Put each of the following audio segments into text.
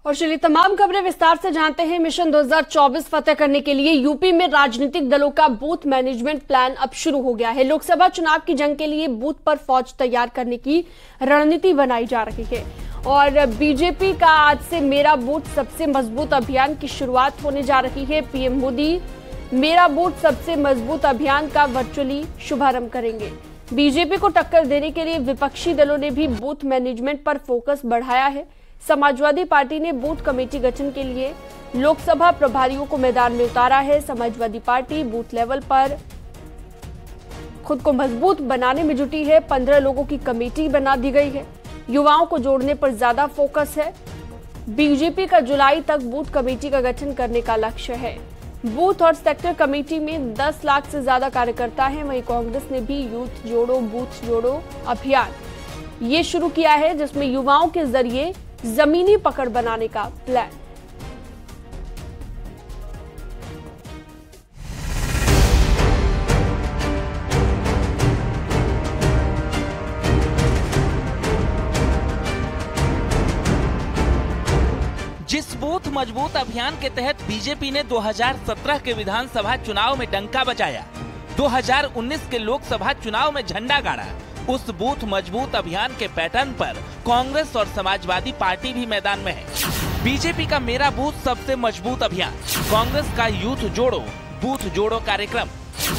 और चलिए तमाम खबरें विस्तार से जानते हैं। मिशन 2024 फतेह करने के लिए यूपी में राजनीतिक दलों का बूथ मैनेजमेंट प्लान अब शुरू हो गया है। लोकसभा चुनाव की जंग के लिए बूथ पर फौज तैयार करने की रणनीति बनाई जा रही है और बीजेपी का आज से मेरा बूथ सबसे मजबूत अभियान की शुरुआत होने जा रही है। पीएम मोदी मेरा बूथ सबसे मजबूत अभियान का वर्चुअली शुभारंभ करेंगे। बीजेपी को टक्कर देने के लिए विपक्षी दलों ने भी बूथ मैनेजमेंट पर फोकस बढ़ाया है। समाजवादी पार्टी ने बूथ कमेटी गठन के लिए लोकसभा प्रभारियों को मैदान में उतारा है। समाजवादी पार्टी बूथ लेवल पर खुद को मजबूत बनाने में जुटी है। 15 लोगों की कमेटी बना दी गई है। युवाओं को जोड़ने पर ज्यादा फोकस है। बीजेपी का जुलाई तक बूथ कमेटी का गठन करने का लक्ष्य है। बूथ और सेक्टर कमेटी में 10 लाख से ज्यादा कार्यकर्ता हैं। वहीं कांग्रेस ने भी यूथ जोड़ो बूथ जोड़ो अभियान ये शुरू किया है, जिसमें युवाओं के जरिए जमीनी पकड़ बनाने का प्लान। जिस बूथ मजबूत अभियान के तहत बीजेपी ने 2017 के विधानसभा चुनाव में डंका बजाया, 2019 के लोकसभा चुनाव में झंडा गाड़ा, उस बूथ मजबूत अभियान के पैटर्न पर कांग्रेस और समाजवादी पार्टी भी मैदान में है। बीजेपी का मेरा बूथ सबसे मजबूत अभियान, कांग्रेस का यूथ जोड़ो बूथ जोड़ो कार्यक्रम,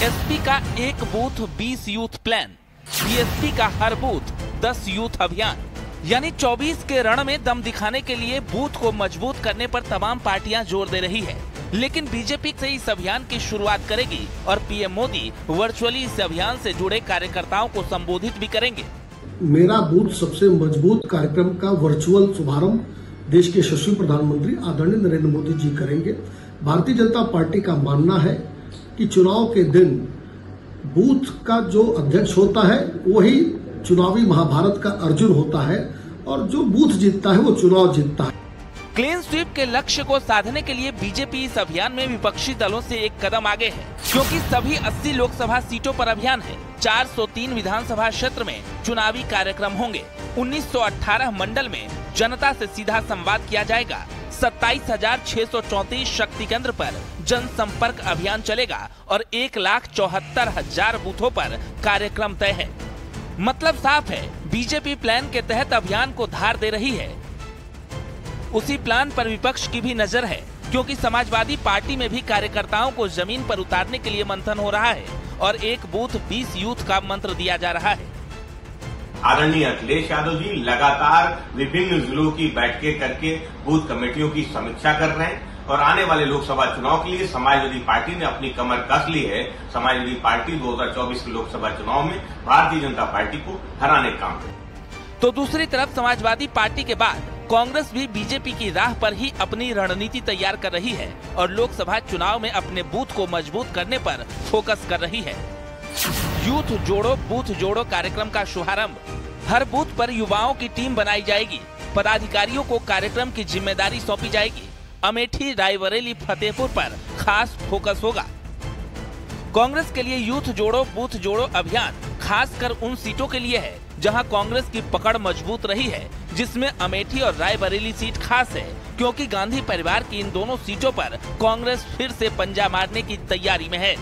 एसपी का एक बूथ 20 यूथ प्लान, बीएसपी का हर बूथ 10 यूथ अभियान, यानी 24 के रण में दम दिखाने के लिए बूथ को मजबूत करने पर तमाम पार्टियां जोर दे रही है। लेकिन बीजेपी से इस अभियान की शुरुआत करेगी और पीएम मोदी वर्चुअली इस अभियान से जुड़े कार्यकर्ताओं को संबोधित भी करेंगे। मेरा बूथ सबसे मजबूत कार्यक्रम का वर्चुअल शुभारंभ देश के यशस्वी प्रधानमंत्री आदरणीय नरेंद्र मोदी जी करेंगे। भारतीय जनता पार्टी का मानना है कि चुनाव के दिन बूथ का जो अध्यक्ष होता है वही चुनावी महाभारत का अर्जुन होता है और जो बूथ जीतता है वो चुनाव जीतता है। क्लीन स्वीप के लक्ष्य को साधने के लिए बीजेपी इस अभियान में विपक्षी दलों से एक कदम आगे है, क्योंकि सभी 80 लोकसभा सीटों पर अभियान है। 403 विधानसभा क्षेत्र में चुनावी कार्यक्रम होंगे। 1918 मंडल में जनता से सीधा संवाद किया जाएगा। 27,634 शक्ति केंद्र पर जनसंपर्क अभियान चलेगा और 1,74,000 बूथों पर कार्यक्रम तय है। मतलब साफ है, बीजेपी प्लान के तहत अभियान को धार दे रही है। उसी प्लान पर विपक्ष की भी नजर है, क्योंकि समाजवादी पार्टी में भी कार्यकर्ताओं को जमीन पर उतारने के लिए मंथन हो रहा है और एक बूथ 20 यूथ का मंत्र दिया जा रहा है। आदरणीय अखिलेश यादव जी लगातार विभिन्न जिलों की बैठकें करके बूथ कमेटियों की समीक्षा कर रहे हैं और आने वाले लोकसभा चुनाव के लिए समाजवादी पार्टी ने अपनी कमर कस ली है। समाजवादी पार्टी 2024 के लोकसभा चुनाव में भारतीय जनता पार्टी को हराने का काम है। तो दूसरी तरफ समाजवादी पार्टी के बाद कांग्रेस भी बीजेपी की राह पर ही अपनी रणनीति तैयार कर रही है और लोकसभा चुनाव में अपने बूथ को मजबूत करने पर फोकस कर रही है। यूथ जोड़ो बूथ जोड़ो कार्यक्रम का शुभारंभ, हर बूथ पर युवाओं की टीम बनाई जाएगी। पदाधिकारियों को कार्यक्रम की जिम्मेदारी सौंपी जाएगी। अमेठी, रायबरेली, फतेहपुर पर खास फोकस होगा। कांग्रेस के लिए यूथ जोड़ो बूथ जोड़ो अभियान खासकर उन सीटों के लिए है जहां कांग्रेस की पकड़ मजबूत रही है, जिसमें अमेठी और रायबरेली सीट खास है, क्योंकि गांधी परिवार की इन दोनों सीटों पर कांग्रेस फिर से पंजा मारने की तैयारी में है।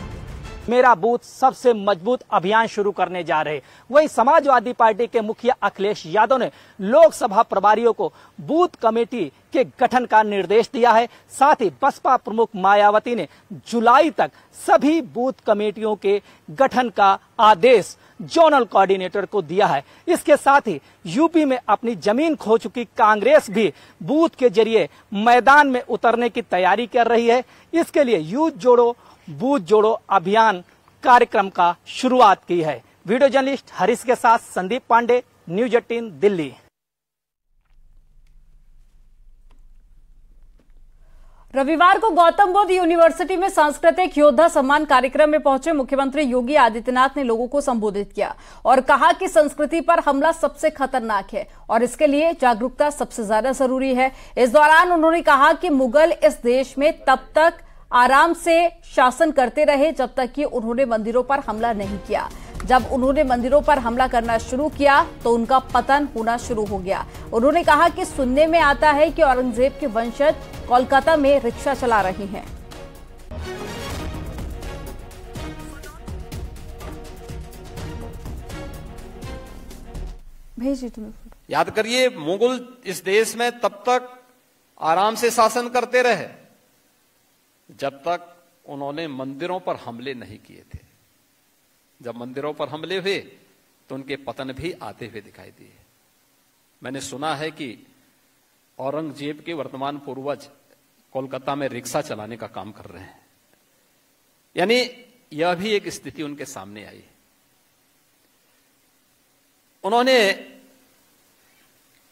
मेरा बूथ सबसे मजबूत अभियान शुरू करने जा रहे। वहीं समाजवादी पार्टी के मुखिया अखिलेश यादव ने लोकसभा प्रभारियों को बूथ कमेटी के गठन का निर्देश दिया है। साथ ही बसपा प्रमुख मायावती ने जुलाई तक सभी बूथ कमेटियों के गठन का आदेश जोनल कोऑर्डिनेटर को दिया है। इसके साथ ही यूपी में अपनी जमीन खो चुकी कांग्रेस भी बूथ के जरिए मैदान में उतरने की तैयारी कर रही है। इसके लिए यूथ जोड़ो बूथ जोड़ो अभियान कार्यक्रम का शुरुआत की है। वीडियो जर्नलिस्ट हरीश के साथ संदीप पांडे, न्यूज 18 दिल्ली। रविवार को गौतम बुद्ध यूनिवर्सिटी में सांस्कृतिक योद्धा सम्मान कार्यक्रम में पहुंचे मुख्यमंत्री योगी आदित्यनाथ ने लोगों को संबोधित किया और कहा कि संस्कृति पर हमला सबसे खतरनाक है और इसके लिए जागरूकता सबसे ज्यादा जरूरी है। इस दौरान उन्होंने कहा कि मुगल इस देश में तब तक आराम से शासन करते रहे जब तक कि उन्होंने मंदिरों पर हमला नहीं किया। जब उन्होंने मंदिरों पर हमला करना शुरू किया तो उनका पतन होना शुरू हो गया। उन्होंने कहा कि सुनने में आता है कि औरंगजेब के वंशज कोलकाता में रिक्शा चला रहे हैं। भेजिए तुम्हें। याद करिए, मुगल इस देश में तब तक आराम से शासन करते रहे जब तक उन्होंने मंदिरों पर हमले नहीं किए थे। जब मंदिरों पर हमले हुए तो उनके पतन भी आते हुए दिखाई दिए। मैंने सुना है कि औरंगजेब के वर्तमान पूर्वज कोलकाता में रिक्शा चलाने का काम कर रहे हैं, यानी यह भी एक स्थिति उनके सामने आई। उन्होंने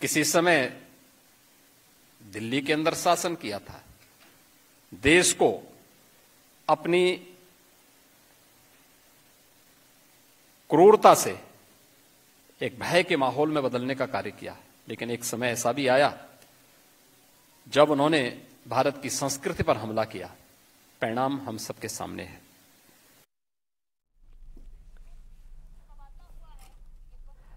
किसी समय दिल्ली के अंदर शासन किया था, देश को अपनी क्रूरता से एक भय के माहौल में बदलने का कार्य किया। लेकिन एक समय ऐसा भी आया जब उन्होंने भारत की संस्कृति पर हमला किया। परिणाम हम सबके सामने है।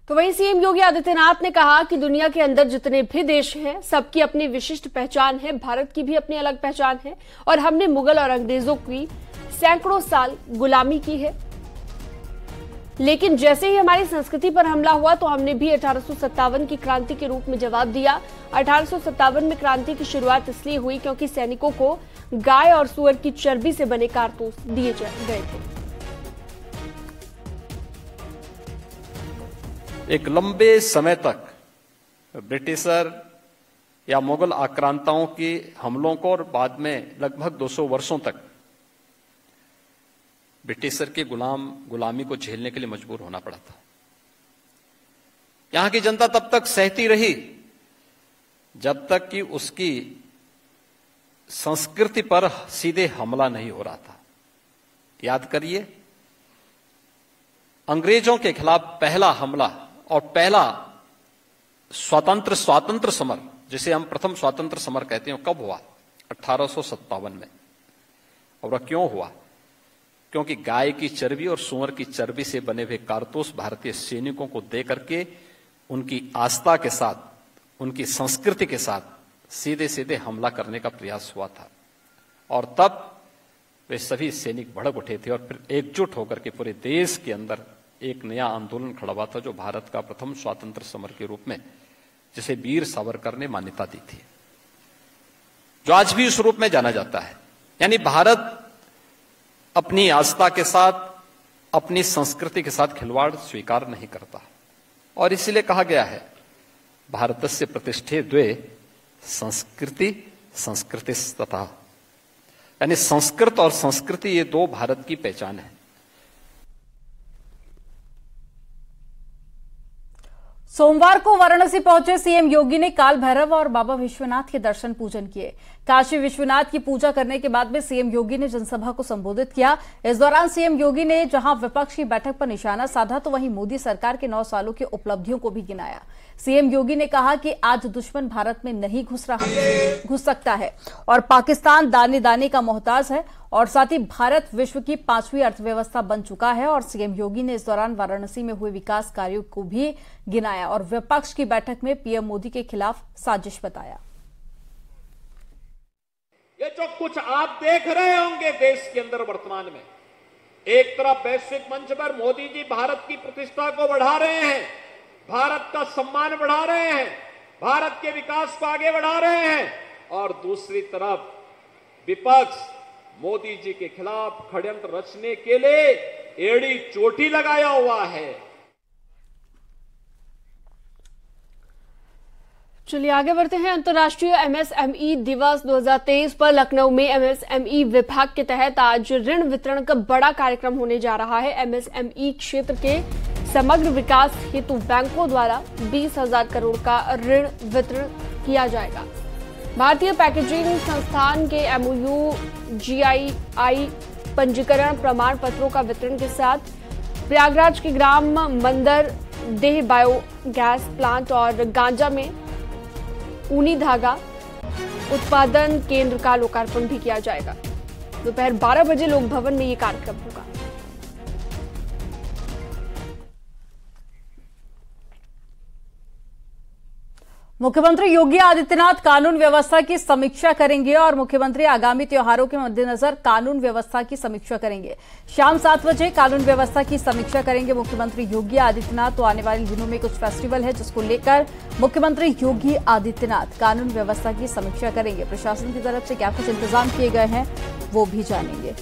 तो वहीं सीएम योगी आदित्यनाथ ने कहा कि दुनिया के अंदर जितने भी देश हैं, सबकी अपनी विशिष्ट पहचान है। भारत की भी अपनी अलग पहचान है और हमने मुगल और अंग्रेजों की सैकड़ों साल गुलामी की है, लेकिन जैसे ही हमारी संस्कृति पर हमला हुआ तो हमने भी 1857 की क्रांति के रूप में जवाब दिया। 1857 में क्रांति की शुरुआत इसलिए हुई क्योंकि सैनिकों को गाय और सुअर की चर्बी से बने कारतूस दिए गए थे। एक लंबे समय तक ब्रिटिशर या मुगल आक्रांताओं के हमलों को और बाद में लगभग 200 वर्षों तक ब्रिटिशर के गुलामी को झेलने के लिए मजबूर होना पड़ा था। यहां की जनता तब तक सहती रही जब तक कि उसकी संस्कृति पर सीधे हमला नहीं हो रहा था। याद करिए, अंग्रेजों के खिलाफ पहला हमला और पहला स्वातंत्र समर, जिसे हम प्रथम स्वातंत्र समर कहते हैं, कब हुआ? 1857 में। और वह क्यों हुआ? क्योंकि गाय की चर्बी और सूअर की चर्बी से बने हुए कारतूस भारतीय सैनिकों को दे करके उनकी आस्था के साथ, उनकी संस्कृति के साथ सीधे सीधे हमला करने का प्रयास हुआ था। और तब वे सभी सैनिक भड़क उठे थे और फिर एकजुट होकर के पूरे देश के अंदर एक नया आंदोलन खड़ा हुआ था, जो भारत का प्रथम स्वातंत्र समर के रूप में, जिसे वीर सावरकर ने मान्यता दी थी, जो आज भी उस रूप में जाना जाता है। यानी भारत अपनी आस्था के साथ, अपनी संस्कृति के साथ खिलवाड़ स्वीकार नहीं करता। और इसीलिए कहा गया है, भारतस्य प्रतिष्ठे द्वे संस्कृति संस्कृतिस्तथा, यानी संस्कृत और संस्कृति, ये दो भारत की पहचान है। सोमवार को वाराणसी पहुंचे सीएम योगी ने काल भैरव और बाबा विश्वनाथ के दर्शन पूजन किए। काशी विश्वनाथ की पूजा करने के बाद में सीएम योगी ने जनसभा को संबोधित किया। इस दौरान सीएम योगी ने जहां विपक्ष की बैठक पर निशाना साधा तो वहीं मोदी सरकार के 9 सालों की उपलब्धियों को भी गिनाया। सीएम योगी ने कहा कि आज दुश्मन भारत में नहीं घुस सकता है और पाकिस्तान दाने दाने का मोहताज है, और साथ ही भारत विश्व की 5वीं अर्थव्यवस्था बन चुका है। और सीएम योगी ने इस दौरान वाराणसी में हुए विकास कार्यों को भी गिनाया और विपक्ष की बैठक में पीएम मोदी के खिलाफ साजिश बताया। ये जो कुछ आप देख रहे होंगे देश के अंदर वर्तमान में, एक तरफ वैश्विक मंच पर मोदी जी भारत की प्रतिष्ठा को बढ़ा रहे हैं, भारत का सम्मान बढ़ा रहे हैं, भारत के विकास को आगे बढ़ा रहे हैं, और दूसरी तरफ विपक्ष मोदी जी के खिलाफ षड्यंत्र रचने के लिए एड़ी चोटी लगाया हुआ है। चलिए आगे बढ़ते हैं। अंतर्राष्ट्रीय एमएसएमई दिवस 2023 पर लखनऊ में एमएसएमई विभाग के तहत आज ऋण वितरण का बड़ा कार्यक्रम होने जा रहा है। एमएसएमई क्षेत्र के समग्र विकास हेतु बैंकों द्वारा 20,000 करोड़ का ऋण वितरण किया जाएगा। भारतीय पैकेजिंग संस्थान के एमओयू, जीआईआई पंजीकरण प्रमाण पत्रों का वितरण के साथ प्रयागराज के ग्राम मंदर देह बायोगैस प्लांट और गांजा में ऊनी धागा उत्पादन केंद्र का लोकार्पण भी किया जाएगा। दोपहर 12 बजे लोक भवन में ये कार्यक्रम होगा। मुख्यमंत्री योगी आदित्यनाथ कानून व्यवस्था की समीक्षा करेंगे और मुख्यमंत्री आगामी त्योहारों के मद्देनजर कानून व्यवस्था की समीक्षा करेंगे। शाम 7 बजे कानून व्यवस्था की समीक्षा करेंगे मुख्यमंत्री योगी आदित्यनाथ। तो आने वाले दिनों में कुछ फेस्टिवल है जिसको लेकर मुख्यमंत्री योगी आदित्यनाथ कानून व्यवस्था की समीक्षा करेंगे। प्रशासन की तरफ से क्या कुछ इंतजाम किए गए हैं वो भी जानेंगे।